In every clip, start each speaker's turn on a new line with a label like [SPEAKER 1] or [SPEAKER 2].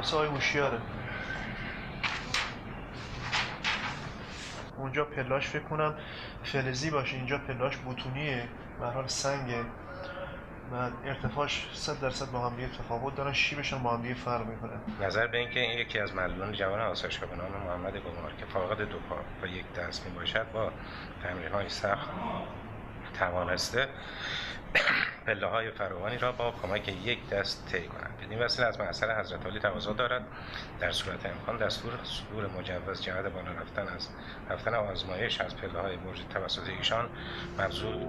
[SPEAKER 1] واسه آی هوشیاره. اونجا پلاش فکر کنم فلزی باشه، اینجا پلاش بوتونیه، به هر حال سنگه و ارتفاعش 100% با هم دیگه تفاوت دارن، شیبشون با هم دیگه فرق میکنه.
[SPEAKER 2] نظر به اینکه این یکی از معلولان جوان آسایشگاه به نام محمد گمار که فاقد 2 پا و 1 دست میباشد با تمرین‌های سخت توانسته پله‌های فراوانی را با کمک 1 دست طی کند. بدین وسیله از محضر حضرت عالی تقاضا دارد در صورت امکان دستور صدور مجوز جهت بالا رفتن آزمایش از پله‌های برج توسط ایشان مبذول.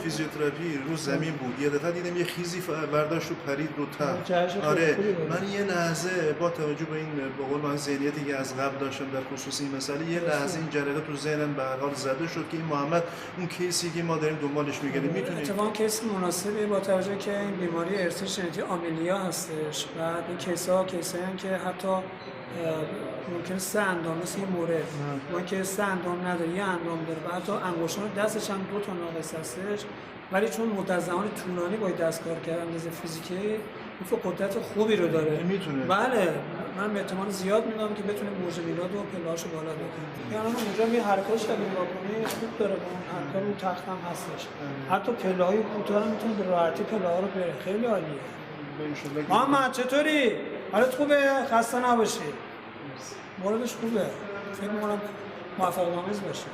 [SPEAKER 1] فیزیوتراپی رو زمین بود، یه دفعه دیدم یه خیزی برداشت و پرید رو تخت. آره من یه لحظه با توجه به این به قول من ذهنیتی که از قبل داشتم در خصوص این مسئله، یه لحظه این جریان تو ذهنم به هر حال زده شد که این محمد اون کیسی که ما داریم دنبالش می‌گردیم میتونه
[SPEAKER 3] اتفاقا کیس مناسبی با توجه که این بیماری ارثی ژنتیک آمیلیا هستش و این کیس‌ها کیسایی که حتی ممکنه 3 اندام مثل این مورد ما که 3 اندام نداره، یه اندام داره و حتی انگشتان دستش هم 2 تا ناقص هستش، ولی چون مدت زمان طولانی باید دست کار کردن اندازه فیزیکی این قدرت خوبی رو داره
[SPEAKER 1] میتونه.
[SPEAKER 3] بله من احتمال زیاد میدونم که بتونه برج میلاد و پلهاشو بالا ببره. یعنی اونجا می حرکتش اگه نگاه کنی خوب داره، اون حرکت رو تخت هم هستش، حتی پله‌های کوتاه هم میتونه به راحتی پله‌ها رو بره. خیلی عالیه. محمد چطوری؟ حالت خوبه؟ خسته نباشی. موردش خوبه. فکر می‌کنم موفق‌آمیز باشه.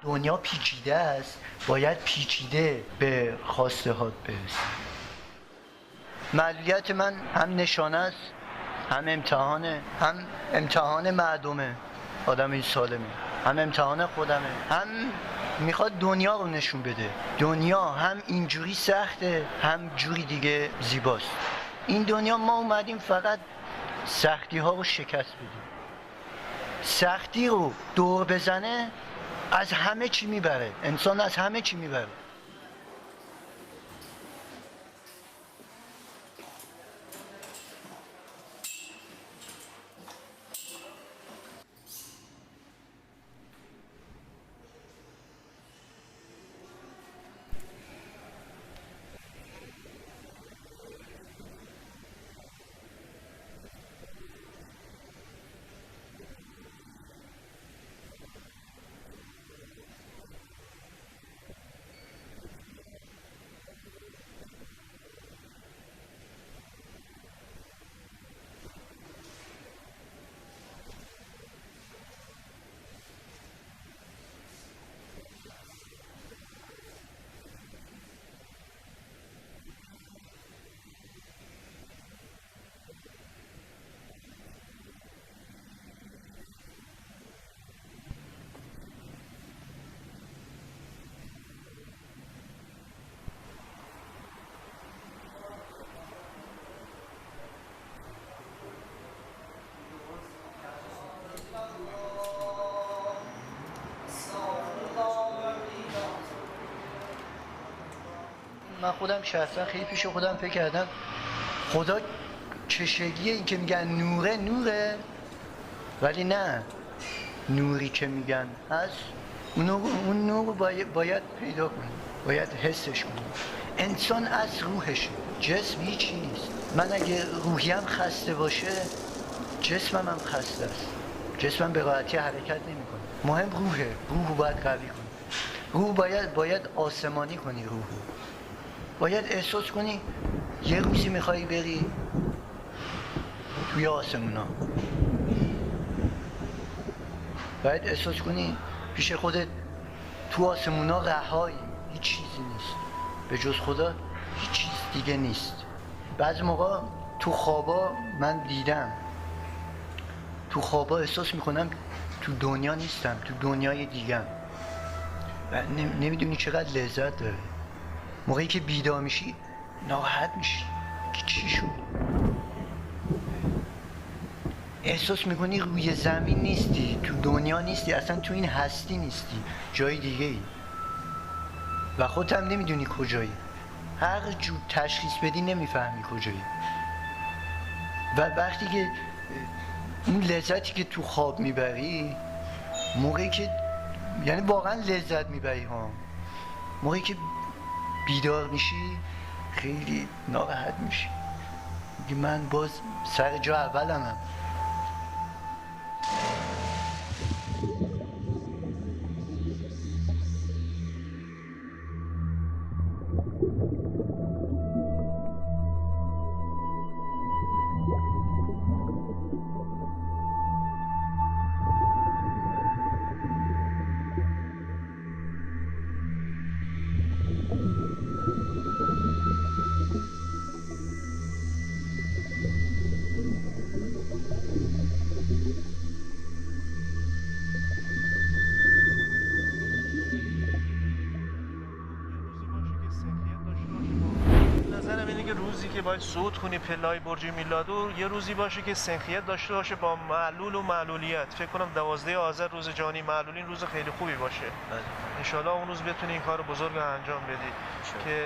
[SPEAKER 4] دنیا پیچیده است، باید پیچیده به خواسته هات برسی. معلولیت من هم نشانه است، هم امتحانه، هم امتحان مردمه، آدم این سالمه، هم امتحان خودمه، هم میخواد دنیا رو نشون بده. دنیا هم اینجوری سخته، هم جوری دیگه زیباست. این دنیا ما اومدیم فقط سختی ها رو شکست بدیم. سختی رو دور بزنه از همه چی میبره، انسان از همه چی میبره. من خودم شخصا خیلی پیش خودم فکر کردم خدا چشگیه این که میگن نوره نوره، ولی نه، نوری که میگن هست اون نور رو باید پیدا کنیم، باید حسش کنیم. انسان از روحشه، جسم هیچی نیست. من اگه روحیم خسته باشه جسمم هم خسته است، جسمم به راحتی حرکت نمیکنه. مهم روحه، روح رو باید قوی کنی، روح باید آسمانی کنی، روح باید احساس کنی یه روزی میخوای بری توی آسمونا. باید احساس کنی پیش خودت تو آسمونا رهایی، هیچ چیزی نیست به جز خدا، هیچ چیز دیگه نیست. بعضی موقع تو خوابا من دیدم، تو خوابا احساس میکنم تو دنیا نیستم، تو دنیای دیگم و نمیدونی چقدر لذت داره. موقعی که بیدار میشی ناراحت میشی که چی شد، احساس میکنی روی زمین نیستی، تو دنیا نیستی، اصلا تو این هستی نیستی، جای دیگه ای و خودت هم نمیدونی کجایی. هر جور تشخیص بدی نمیفهمی کجایی. و وقتی که اون لذتی که تو خواب میبری، موقعی که یعنی واقعا لذت میبری ها، موقعی که بیدار میشی خیلی ناراحت میشی، میگی من باز سر جا اولمم.
[SPEAKER 1] نظرم اینه که روزی که باید صعود کنی پله‌های برج میلادو یه روزی باشه که سنخیت داشته باشه با معلول و معلولیت. فکر کنم 12 آذر روز جهانی معلولین روز خیلی خوبی باشه. انشالله اون روز بتونی این کار بزرگ رو انجام بدی که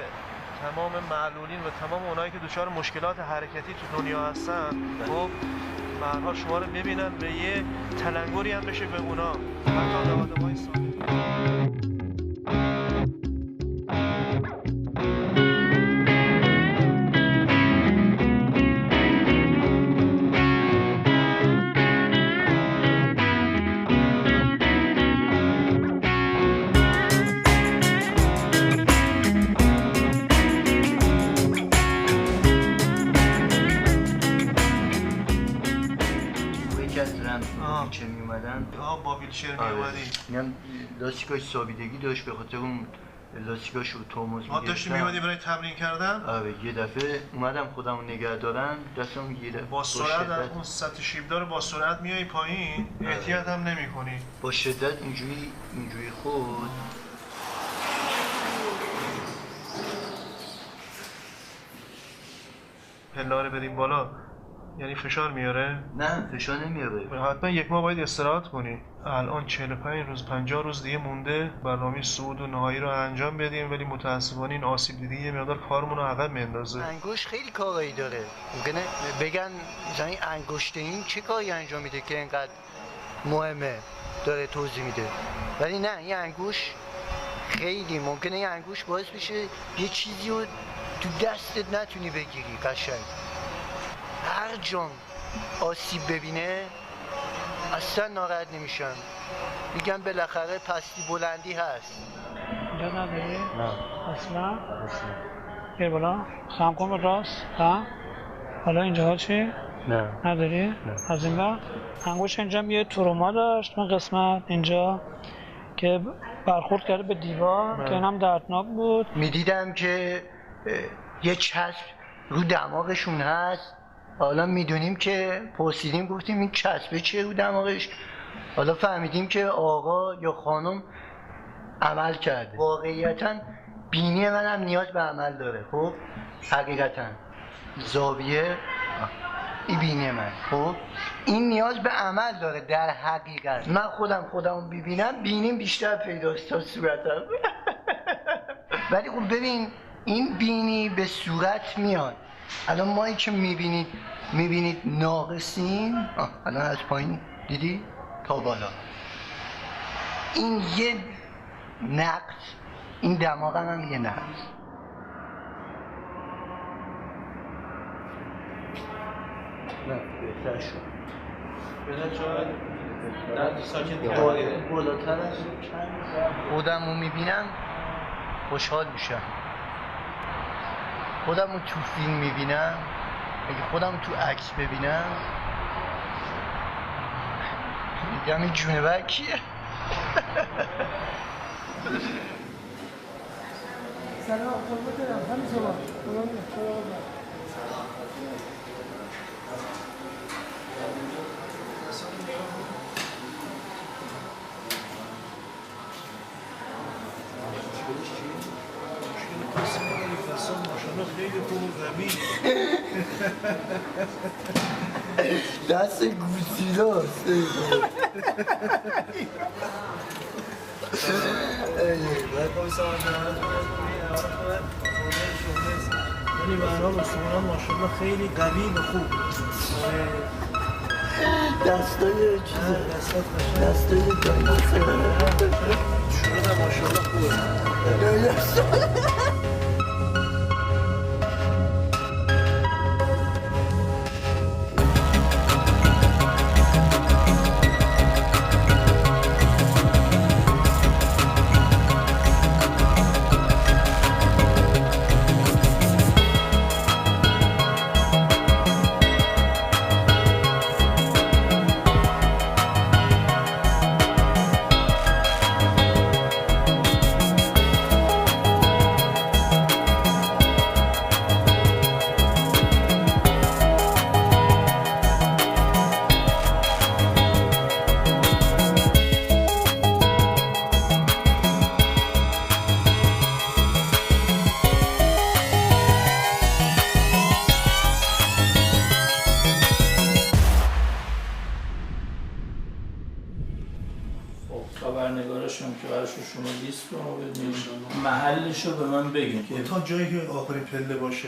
[SPEAKER 1] تمام معلولین و تمام اونایی که دچار مشکلات حرکتی تو دنیا هستن خب به هر حال شما رو ببینن و یه تلنگری هم بشه به اونا، حتی آدمای ساده.
[SPEAKER 4] چه می اومدن
[SPEAKER 1] با ویلچر می اومدی؟
[SPEAKER 4] میگم لاستیکاش سابیدگی داشت، به خاطر اون لاستیکاش رو ترمز می‌گرفتم.
[SPEAKER 1] داشتی می اومدی برای تمرین کردن؟
[SPEAKER 4] آره یه دفعه اومدم خودم رو نگه دارم، دستم یه دفعه
[SPEAKER 1] با سرعت از اون سطح شیبدار با سرعت میای پایین، احتیاط هم نمی کنی.
[SPEAKER 4] با شدت اینجوری خود
[SPEAKER 1] پله رو بریم بالا یعنی فشار میاره؟
[SPEAKER 4] نه فشار نمیاره.
[SPEAKER 1] حتما یک ماه باید استراحت کنی. الان 45 روز 50 روز دیگه مونده برنامه صعود و نهایی رو انجام بدیم، ولی متاسفانه این آسیب دیدگی یه مقدار کارمون رو عقب میندازه.
[SPEAKER 4] انگشت خیلی کارایی داره، ممکنه بگن مثلا انگشت این چه کاری انجام میده که اینقدر مهمه داره توضیح میده، ولی نه این انگشت خیلی ممکنه این انگشت باعث بشه یه چیزی رو تو دستت نتونی بگیری قشنگ. هر جام آسیب ببینه اصلا ناراحت نمیشن، میگن بالاخره پستی بلندی هست.
[SPEAKER 3] اینجا نداری؟
[SPEAKER 4] نه
[SPEAKER 3] اصلا؟ بیر بالا خم کن به راست خم. حالا اینجا چی؟
[SPEAKER 4] نه
[SPEAKER 3] نداری؟
[SPEAKER 4] نه.
[SPEAKER 3] از این بعد انگوش اینجا یه تروما داشت من قسمت اینجا که برخورد کرده به دیوار که اینم دردناک بود.
[SPEAKER 4] میدیدم که یه چسب رو دماغشون هست، حالا میدونیم که پرسیدیم گفتیم این چسبه چیه رو دماغش، حالا فهمیدیم که آقا یا خانم عمل کرده. واقعیتا بینی منم نیاز به عمل داره. خب حقیقتا زاویه این بینی من خب این نیاز به عمل داره. در حقیقت من خودم ببینم بینیم بیشتر پیداست تا صورتم ولی خب ببین این بینی به صورت میاد. الان مایی که میبینید ناقصیم، الان از پایین دیدی تا بالا، این یه نقص، این دماغم هم یه نقص. نه بهتر شد. بالاتر از خودم رو میبینم خوشحال میشم. خودم رو تو فیلم میبینم، اگه خودم تو عکس ببینم یعنی جونور کیه؟
[SPEAKER 3] سلام قربونت برم. همین شما.
[SPEAKER 1] خیلی خوب و قوی.
[SPEAKER 4] دست گوسیلاست.
[SPEAKER 1] ولی به هر حال استخوانات ماشاءالله خیلی قوی و خوب.
[SPEAKER 4] دستای چیزه. دستای دایناسور.
[SPEAKER 1] شروع ماشاءالله خوبه.
[SPEAKER 5] خبرنگارشون که براشون شما لیست رو بدین محلش رو به من بگین که
[SPEAKER 1] تا جایی که آخرین پله باشه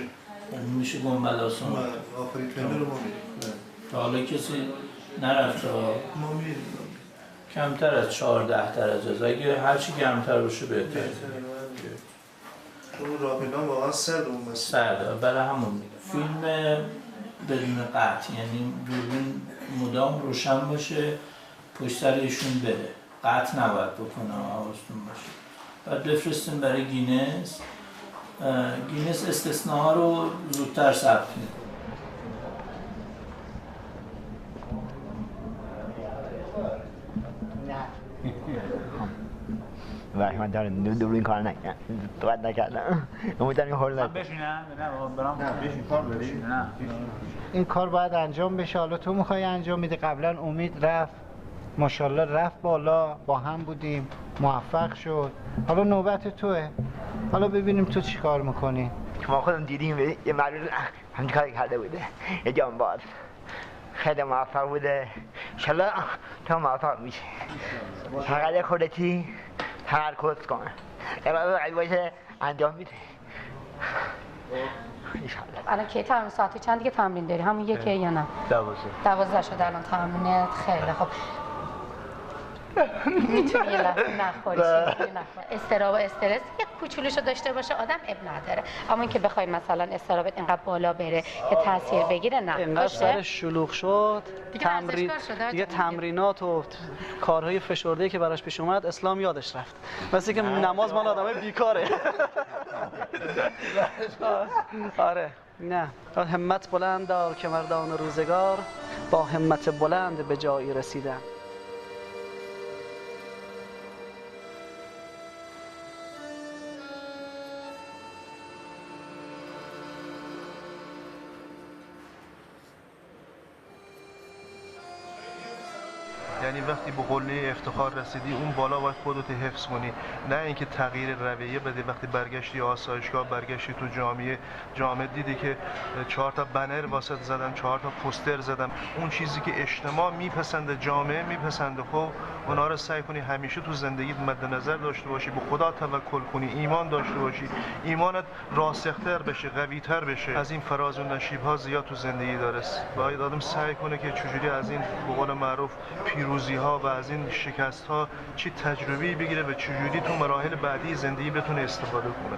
[SPEAKER 5] میشه گنبداسان
[SPEAKER 1] آخرین پله رو ما میریم.
[SPEAKER 5] تا حالا کسی نرفته
[SPEAKER 1] ما میریم
[SPEAKER 5] کمتر از 14 درجه، اگه هرچی کمتر باشه بهتره.
[SPEAKER 1] چون راهپیمان واقعا سرد اون مسیر.
[SPEAKER 5] سرده، برای همون میگه فیلم بدون قطع، یعنی دوربین مدام روشن باشه پشت سر ایشون بره، قطع نباید بکنه، حواستون باشه. بعد بفرستیم برای گینس. گینس استثناها رو زودتر ثبت میکنه.
[SPEAKER 6] من دارم دوربین کار نکردم، توقع نکردم. امیدوارم این حال نکنم.
[SPEAKER 7] بشینم؟ نه بشین کار داری؟ نه.
[SPEAKER 6] این کار باید انجام بشه. حالا تو میخوای انجام میدی. قبلا امید رفت، ماشاءالله رفت بالا، با هم بودیم، موفق شد. حالا نوبت توه. حالا ببینیم تو چی کار میکنی. ما خودم دیدیم یه معلول همین کاری کرده بوده، یه جانباز خیلی موفق بوده. انشالله تو موفق میشه. فقط خودتی تمرکز کن، اراده قوی باشه، انجام میده انشالله.
[SPEAKER 8] الان کی تمرین ساعتی چند دیگه تمرین داری؟ همون یکیه یا نه؟ 12 شده الان تمرینت. خیلی خب میتونی یه لحظه نخوری، استراب و استرس یه کوچولوشو داشته باشه آدم اب نداره، اما اینکه بخوای مثلا استرابت اینقدر بالا بره که تاثیر بگیره نه.
[SPEAKER 9] اینقدر سرش شلوغ شد دیگه تمرینات و کارهای فشرده‌ای که براش پیش اومد اسلام یادش رفت. مثل که نماز مال آدمای بیکاره. آره نه، همت بلند دار که مردان روزگار با همت بلند به جایی رسیدن.
[SPEAKER 1] یعنی وقتی به قله افتخار رسیدی اون بالا باید خودت حفظ کنی، نه اینکه تغییر رویه بدی. وقتی برگشتی آسایشگاه، برگشتی تو جامعه دیدی که 4 تا بنر واسط زدن، 4 تا پوستر زدن، اون چیزی که اجتماع میپسنده، جامعه میپسنده، خب اونا رو سعی کنی همیشه تو زندگیت مد نظر داشته باشی، به خدا توکل کنی، ایمان داشته باشی، ایمانت راسختر بشه، قوی‌تر بشه. از این فراز و نشیب‌ها زیاد تو زندگی داره. باید آدم سعی کنه که چجوری از این به قول معروف پیروزی‌ها و از این شکست‌ها چی تجربه‌ای بگیره و چجوری تو مراحل بعدی زندگی بتونه استفاده کنه.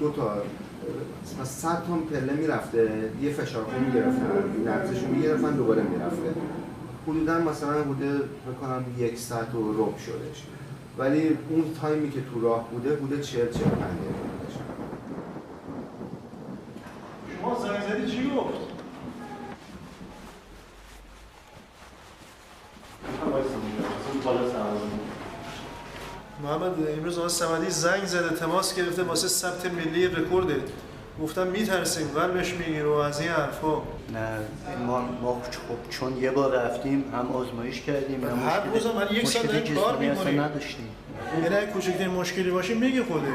[SPEAKER 10] دو تا مثلا 100 تا پله میرفته، یه فشارخون میگرفتن، نبضشون میگرفتن دوباره میرفته. حدودا مثلا بوده بکنم 1 ساعت و ربع شدش، ولی اون تایمی که تو راه بوده 40-45 دقیقه بودش.
[SPEAKER 1] شما زنگ زدی چی گفت؟ محمد امروز آقا صمدی زنگ زده، تماس گرفته واسه ثبت ملی رکورد. گفتم میترسیم قلبش میگیره و از این حرفا.
[SPEAKER 4] نه ما خب چون یه بار رفتیم هم آزمایش کردیم هم
[SPEAKER 1] هر روز من یک سال داریم کار میکنیم
[SPEAKER 4] نداشتیم.
[SPEAKER 1] یعنی اگه کوچکترین مشکلی باشه میگه خودش.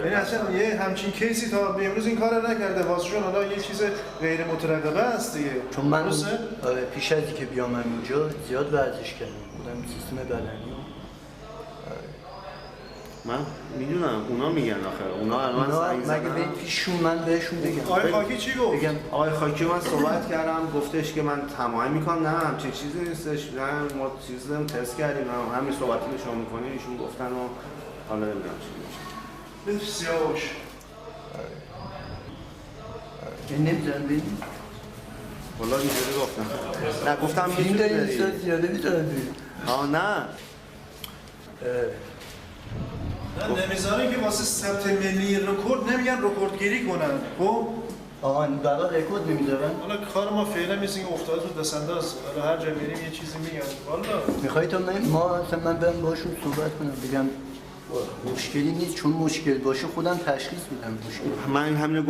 [SPEAKER 1] یعنی اصلا یه همچین کیسی تا به امروز این کارو نکرده، واسهشون حالا یه چیز غیر مترقبه است دیگه.
[SPEAKER 4] چون من پیش از اینکه بیام اینجا زیاد ورزش کردم، بودم سیستم بدنی.
[SPEAKER 10] من میدونم اونا میگن آخه اونا الان
[SPEAKER 4] مگه به پیشون من بهشون بگم.
[SPEAKER 1] آقای خاکی چی گفت؟
[SPEAKER 10] بگم آقای خاکی من صحبت کردم، گفتش که من تمام میکنم، نه همچین چیزی نیستش، نه ما چیزی هم تست کردیم، همین صحبتی که شما میکنین ایشون گفتن و حالا نمیدونم چی میشه.
[SPEAKER 1] بسیار
[SPEAKER 4] نمیدونم ببین
[SPEAKER 10] والله اینجوری گفتم. نه گفتم
[SPEAKER 4] فیلم داری اینستا زیاده میتونم
[SPEAKER 10] نه
[SPEAKER 1] نمیذارن که واسه ثبت ملی رکورد نمیگن رکوردگیری کنن. خب
[SPEAKER 4] آقا برای رکورد نمیذارن.
[SPEAKER 1] حالا کار ما فعلا مثل اینکه افتاده تو دست‌انداز، حالا هر جا میریم یه چیزی میگن. والا
[SPEAKER 4] میخوای تا من برم باشون صحبت کنم بگم مشکلی نیست، چون مشکل باشه خودم تشخیص میدم مشکل.
[SPEAKER 10] من همین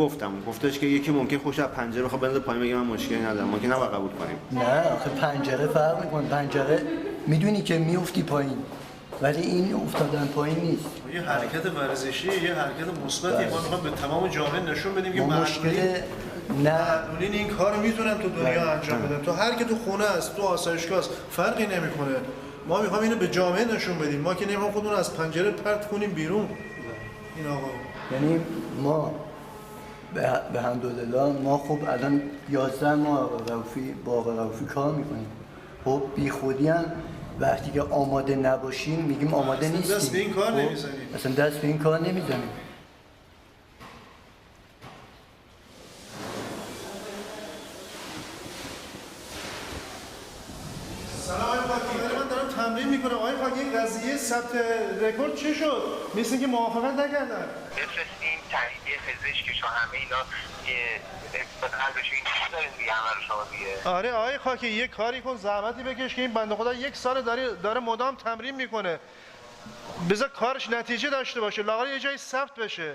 [SPEAKER 10] گفتش که یکی ممکن خوش از پنجره بخواد بنده پایین بگه من مشکلی ندارم، ما که نباید قبول کنیم.
[SPEAKER 4] نه آخه پنجره فرق میکنه، پنجره میدونی که میافتی پایین، ولی این افتادن پایین نیست.
[SPEAKER 1] یه حرکت ورزشی، یه حرکت مثبتی ما میخوایم به تمام جامعه نشون بدیم که معلولین این کارو میتونن تو دنیا انجام بدن. تو هر کی تو خونه است، تو آسایشگاه است، فرقی نمیکنه. ما میخوایم اینو به جامعه نشون بدیم. ما که نمیخوایم خودمون از پنجره پرت کنیم بیرون. این آقا
[SPEAKER 4] یعنی ما به حمدالله ما خب الان 11 ماه با آقا رؤوفی کار میکنیم. خب بی خودی هم وقتی که آماده نباشیم میگیم آماده نیستیم.
[SPEAKER 1] دست به این کار نمیزنیم.
[SPEAKER 4] اصلا دست به این کار نمیزنیم.
[SPEAKER 1] سلام آقای خاکی، من دارم تمرین میکنم. آقای خاکی این قضیه ثبت رکورد چی شد؟ مثل اینکه موافقت نکردن.
[SPEAKER 11] بفرستیم تاییدیه پزشکش و همه اینا قلبش این چیز داریم دیگه، همه رو شما دیگه.
[SPEAKER 1] آره آقای خاکی یه کاری کن، زحمتی بکش که این بنده خدا 1 سال داره مدام تمرین میکنه. بذار کارش نتیجه داشته باشه، لااقل یه جایی ثبت بشه.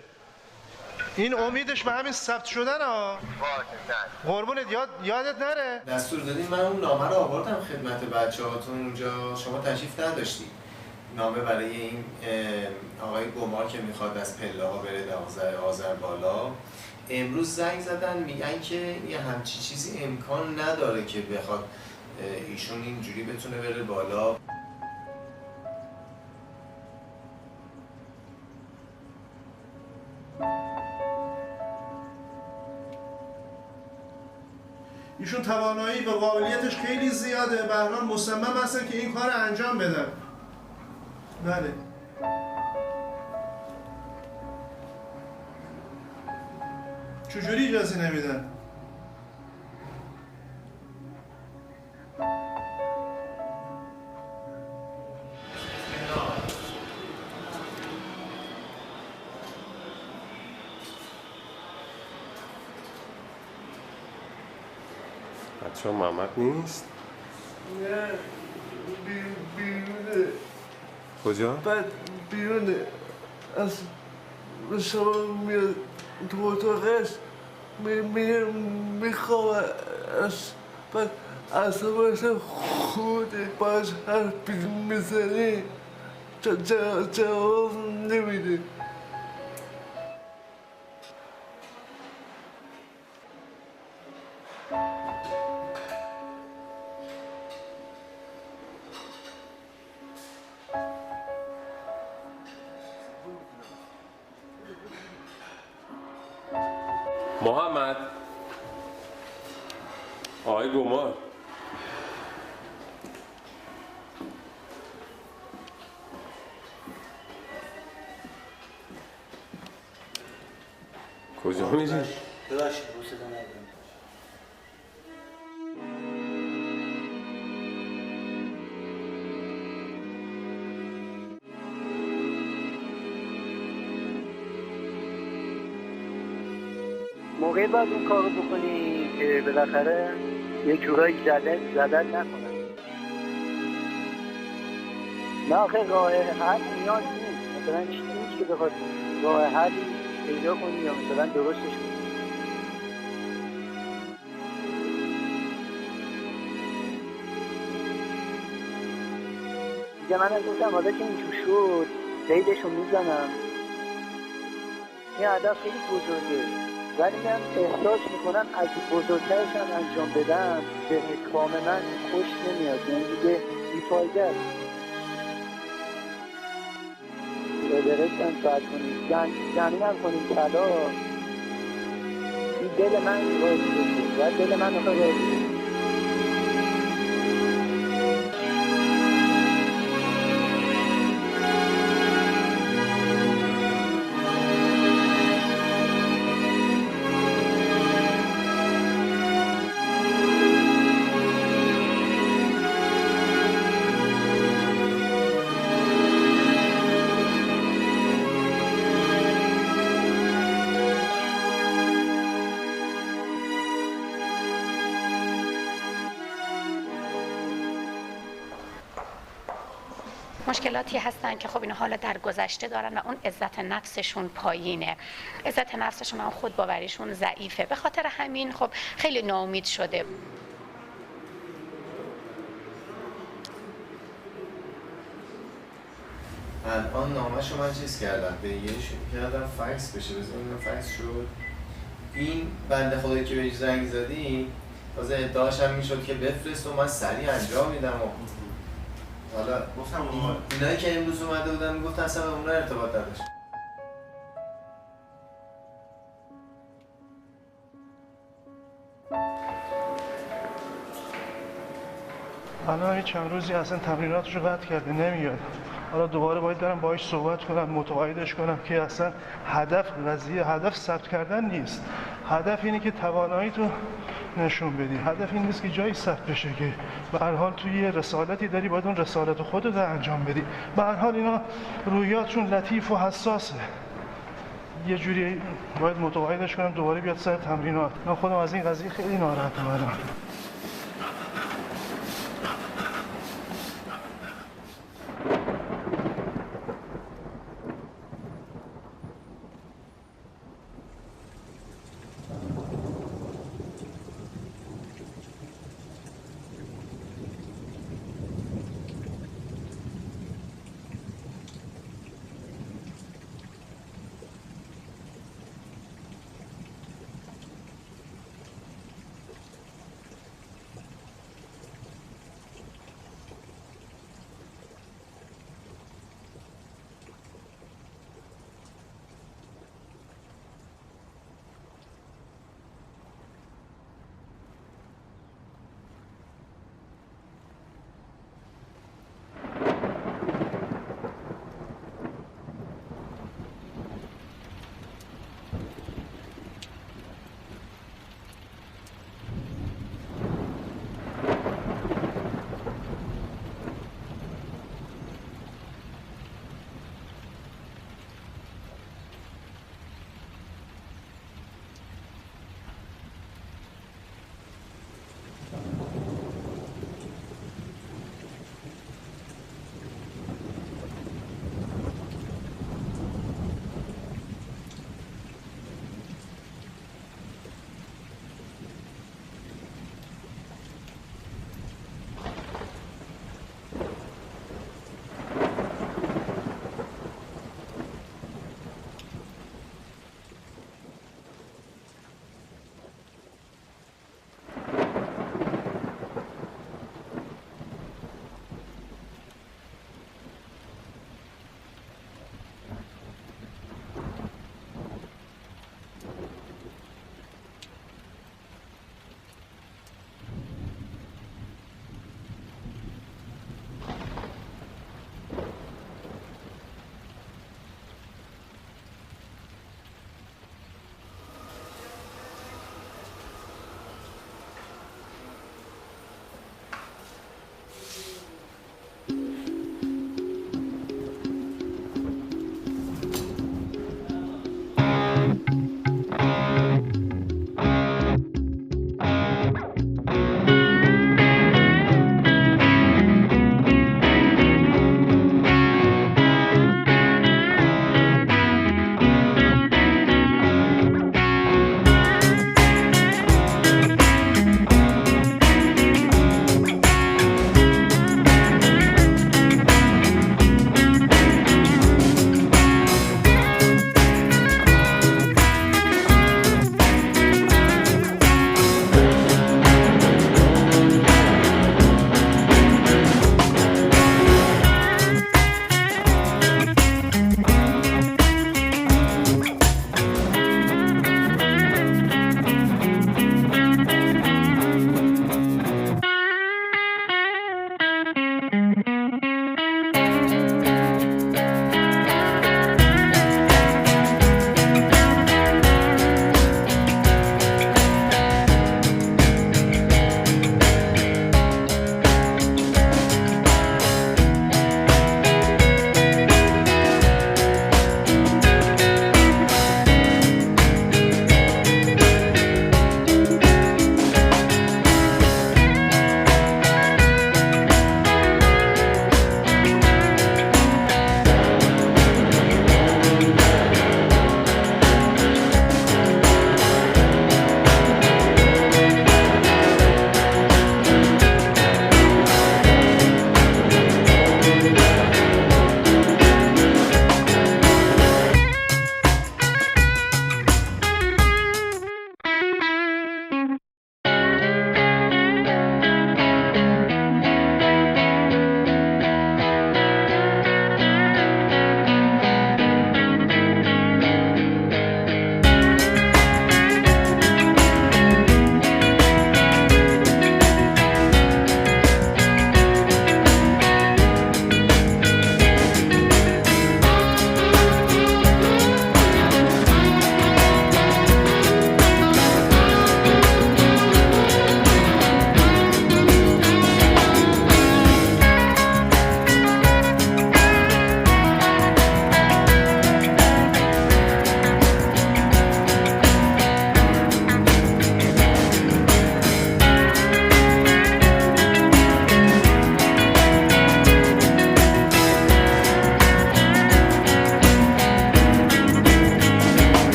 [SPEAKER 1] این امیدش به همین ثبت شدن ها. قربونت یادت نره.
[SPEAKER 12] دستور دادین من اون نامه رو آوردم خدمت بچه‌هاتون اونجا، شما تشریف نداشتید. نامه برای این آقای گمار که میخواد از پله‌ها بره 12 آذر بالا. امروز زنگ زدن میگن که یه همچی چیزی امکان نداره که بخواد ایشون اینجوری بتونه بره بالا.
[SPEAKER 1] ایشون توانایی و قابلیتش خیلی زیاده، به هر حال مصمم هستن که این کار رو انجام بدن. بله. چجوری اجازه نمیدن؟
[SPEAKER 13] بچه محمد نیست؟
[SPEAKER 14] نه بیرونه.
[SPEAKER 13] کجا؟
[SPEAKER 14] بعد بیرونه از شما میاد تو اتاقش میخواه بعد اصابش خوده باش حرف میزنی جواب نمیده.
[SPEAKER 13] محمد آقای گمار کجا میری؟
[SPEAKER 6] ببخشید رو صدا ندارم. موقعی باید اون کارو بکنی که بالاخره یه جورایی زدت نکنن. نه آخه راه حل نیاز نیست، مثلا نیست که بخواد راه حلی پیدا کنی یا مثلا درستش کنی. دیگه من گفتم حالا که اینجور شد قیدشو میزنم. این هدف خیلی بزرگه ولی من احساس میکنم از بزرگترش هم انجام بدم به کام من خوش نمیاد، یعنی دیگه بیفایده است. درستم ساعت کنیم زمین هم کنیم طلا، این دل من راضی بشه و دل من آخه راضی بشه.
[SPEAKER 8] مشکلاتی هستن که خب اینا حالا در گذشته دارن و اون عزت نفسشون پایینه، عزت نفسشون و خود باوریشون ضعیفه، به خاطر همین خب خیلی ناامید شده.
[SPEAKER 12] الان نامه‌شو من چیز کردم به یه کردم فکس بشه، بزنیم فکس شد. این بنده خدایی که بهش زنگ زدی تازه ادعاش هم میشد که بفرست و من سریع انجام میدم و حالا گفتم اینایی که امروز اومده بودن میگفتن اصلا به اون ارتباط نداشت.
[SPEAKER 1] الان چند روزی اصلا تمریناتشو قطع کرده نمیاد. حالا دوباره باید برم باهاش صحبت کنم، متقاعدش کنم که اصلا هدف ثبت کردن نیست. هدف اینه که توانایی تو نشون بدی. هدف این نیست که جایی ثبت بشه، که به هر حال توی یه رسالتی داری باید اون رسالت خودت رو انجام بدی. به هر حال اینا رویاتشون لطیف و حساسه. یه جوری باید متقاعدش کنم دوباره بیاد سر تمرینات. من خودم از این قضیه خیلی ناراحتم الان.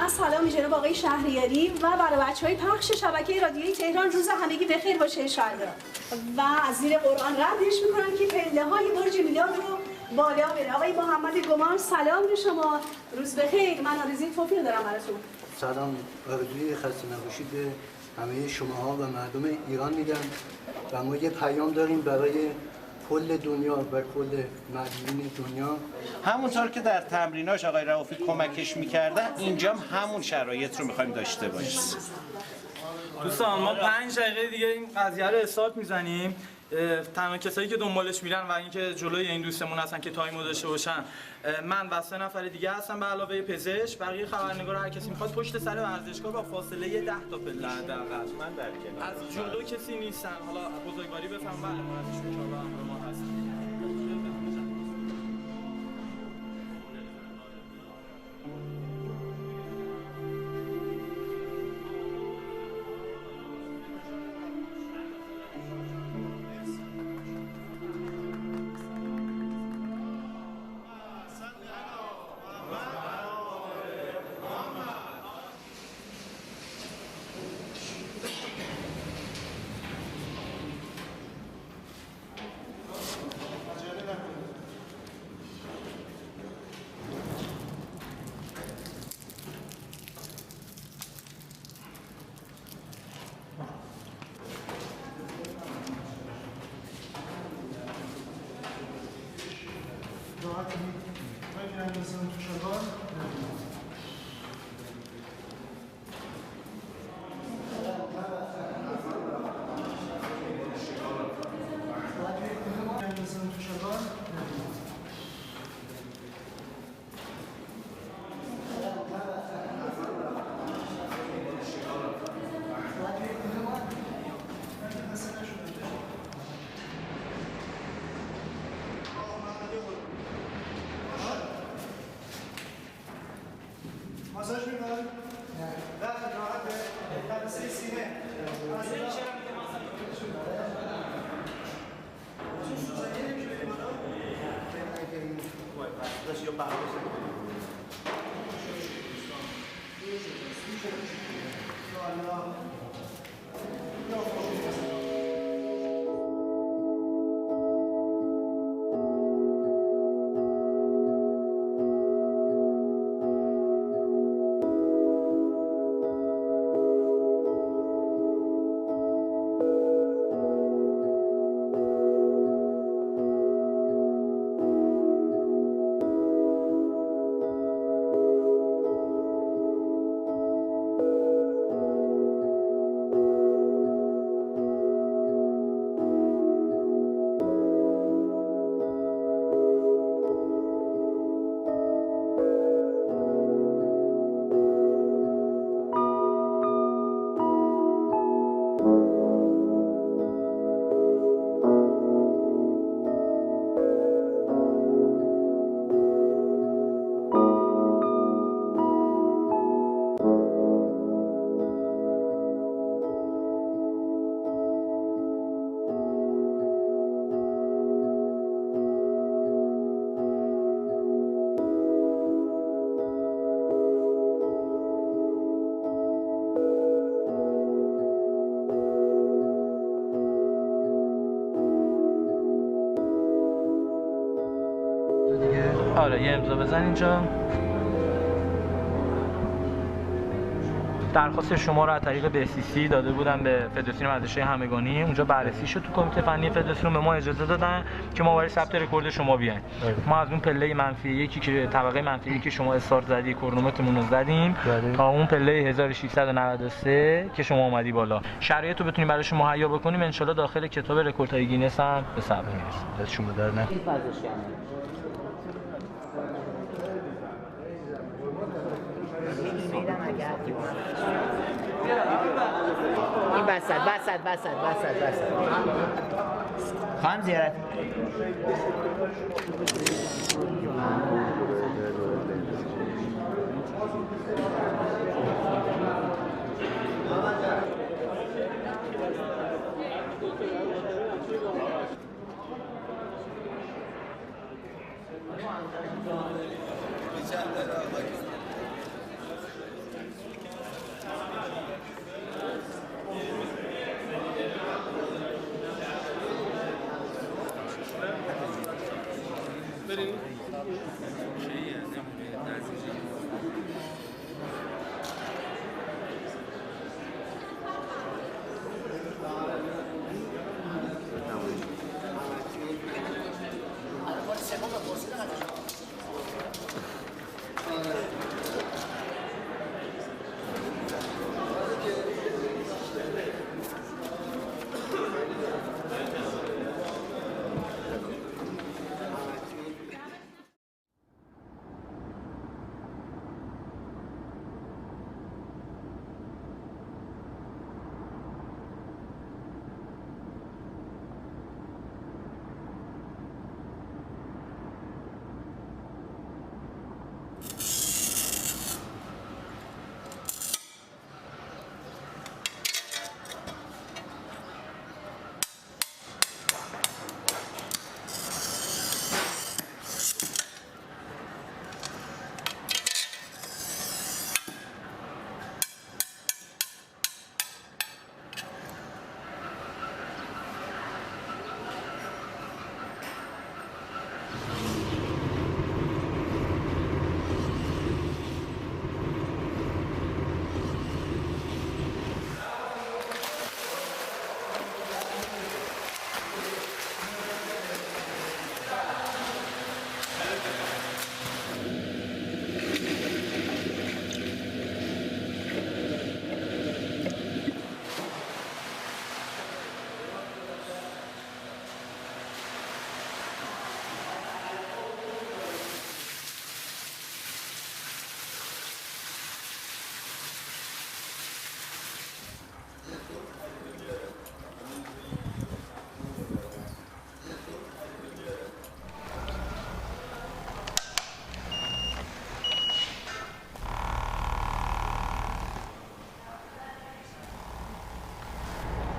[SPEAKER 15] و سلام جناب آقای شهریاری و برای بچه‌های پخش شبکه رادیویی تهران روز همگی بخیر باشه انشالله. و از زیر قرآن ردش میکنم که پله‌های برج میلاد رو بالا بره. آقای محمد گمان سلام به شما، روز بخیر. من آرزوی توفیق دارم براتون.
[SPEAKER 16] سلام، آرزوی خسته نباشید به همه شماها و مردم ایران میگم و ما یه پیام داریم برای کل دنیا و کل مردم دنیا.
[SPEAKER 17] همونطور که در تمریناش آقای رئوفی کمکش میکردن اینجا همون شرایط رو میخوایم داشته باشیم.
[SPEAKER 18] دوستان ما 5 دقیقه دیگه این قضیه رو استارت میزنیم. تنها کسایی که دنبالش میرن و اینکه جلوی این دوستمون هستن که تایمو داشته باشن من و 3 نفر دیگه هستن به علاوه پزشک. بقیه خبرنگار هر کسی میخواد پشت سر ورزشگاه با فاصله 10 تا پله حداقل. من در کنار از جلو کسی نیستن. حالا بزرگواری بفهم بله ما ازشون ان شاء الله همراه ما هستن.
[SPEAKER 1] ماساژ می‌کنم؟ نه راحته. تنسیق سینه.
[SPEAKER 19] آره یه امضا بزن اینجا. درخواست شما رو از طریق بسیسی داده بودم به فدراسیون ورزش‌های همگانی، اونجا بررسی شد تو کمیته فنی فدراسیون، به ما اجازه دادن که ما برای ثبت رکورد شما بیایم. ما از اون پله منفی یکی که طبقه منفی یکی که شما استارت زدی کرونومترمون رو زدیم تا اون پله 1693 که شما اومدی بالا. شرایط رو بتونیم برای شما مهیا بکنیم ان شاءالله داخل کتاب رکوردهای گینس هم به ثبت میرسه.
[SPEAKER 16] دست شما در نکنه.
[SPEAKER 20] این بسد خواهم زیارت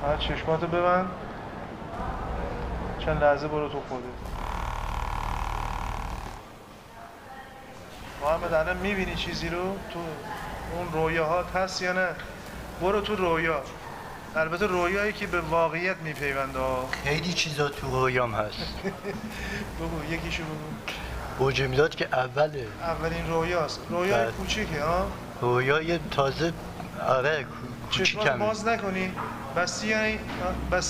[SPEAKER 1] بعد چشماتو ببند، چند لحظه برو تو خودت. محمد الان میبینی چیزی رو؟ تو اون رویاهات هست یا نه؟ برو تو رویا. البته رویایی که به واقعیت میپیونده.
[SPEAKER 4] خیلی چیزا تو رویام هست.
[SPEAKER 1] بگو یکیشو بگو.
[SPEAKER 4] برج میلاد که اوله.
[SPEAKER 1] اولین رویاست. رویای کوچیکه ها؟
[SPEAKER 4] رویای تازه آره
[SPEAKER 1] چشمات باز نکنی. بستی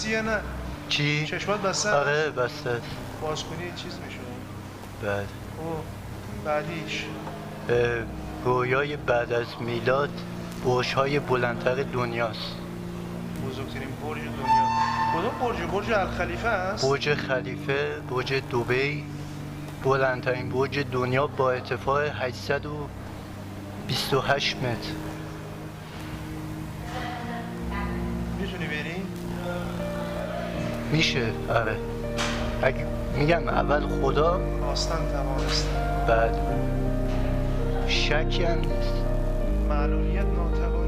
[SPEAKER 1] یا نه؟
[SPEAKER 4] چی؟
[SPEAKER 1] چشمات بسته؟
[SPEAKER 4] آره بسته.
[SPEAKER 1] باز کنی چیز میشه.
[SPEAKER 4] بعد
[SPEAKER 1] بعدیش
[SPEAKER 4] رویای بعد از میلاد برج‌های بلندتر دنیاست.
[SPEAKER 1] بزرگترین برج دنیا. کدوم برج؟ برج الخلیفه است؟
[SPEAKER 4] برج خلیفه، برج دبی، بلندترین برج دنیا با ارتفاع 828 متر.
[SPEAKER 1] میتونی بری؟
[SPEAKER 4] میشه آره. اگه میگم اول خدا
[SPEAKER 1] خواستن توانست.
[SPEAKER 4] بعد شکی هم نیست.
[SPEAKER 1] معلولیت ناتوانی.